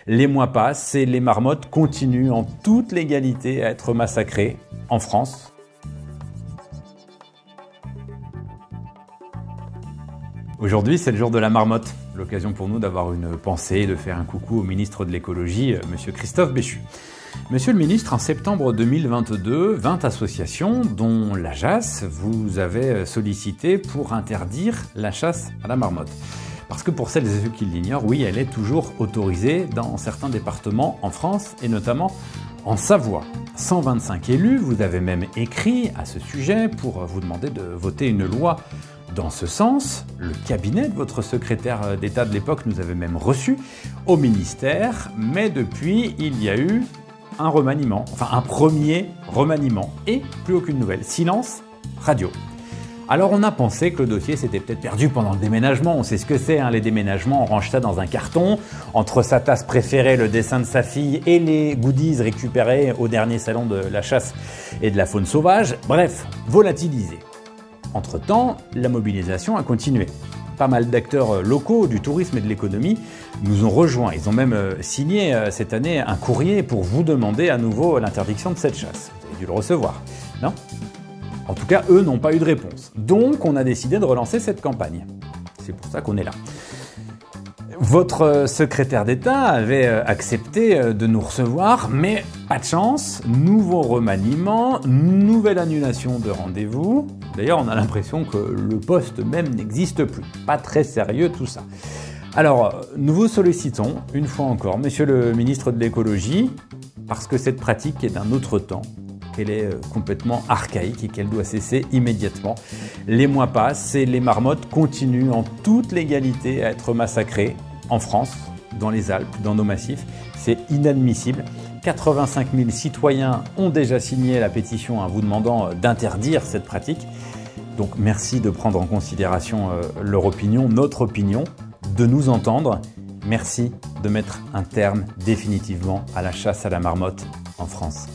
Les mois passent et les marmottes continuent en toute légalité à être massacrées en France. Aujourd'hui, c'est le jour de la marmotte. L'occasion pour nous d'avoir une pensée et de faire un coucou au ministre de l'écologie, monsieur Christophe Béchu. Monsieur le ministre, en septembre 2022, 20 associations, dont la JAS, vous avez sollicité pour interdire la chasse à la marmotte. Parce que pour celles et ceux qui l'ignorent, oui, elle est toujours autorisée dans certains départements en France et notamment en Savoie. 125 élus, vous avez même écrit à ce sujet pour vous demander de voter une loi dans ce sens. Le cabinet de votre secrétaire d'État de l'époque nous avait même reçus au ministère, mais depuis, il y a eu un remaniement, enfin un premier remaniement, et plus aucune nouvelle. Silence radio. Alors on a pensé que le dossier s'était peut-être perdu pendant le déménagement. On sait ce que c'est, les déménagements, on range ça dans un carton, entre sa tasse préférée, le dessin de sa fille et les goodies récupérés au dernier salon de la chasse et de la faune sauvage. Bref, volatilisé. Entre-temps, la mobilisation a continué. Pas mal d'acteurs locaux du tourisme et de l'économie nous ont rejoints. Ils ont même signé cette année un courrier pour vous demander à nouveau l'interdiction de cette chasse. Vous avez dû le recevoir, non ? En tout cas, eux n'ont pas eu de réponse. Donc, on a décidé de relancer cette campagne. C'est pour ça qu'on est là. Votre secrétaire d'État avait accepté de nous recevoir, mais pas de chance. Nouveau remaniement, nouvelle annulation de rendez-vous. D'ailleurs, on a l'impression que le poste même n'existe plus. Pas très sérieux tout ça. Alors, nous vous sollicitons, une fois encore, monsieur le ministre de l'écologie, parce que cette pratique est d'un autre temps, qu'elle est complètement archaïque et qu'elle doit cesser immédiatement. Les mois passent et les marmottes continuent en toute légalité à être massacrées en France, dans les Alpes, dans nos massifs. C'est inadmissible. 85 000 citoyens ont déjà signé la pétition vous demandant d'interdire cette pratique. Donc merci de prendre en considération leur opinion, notre opinion, de nous entendre. Merci de mettre un terme définitivement à la chasse à la marmotte en France.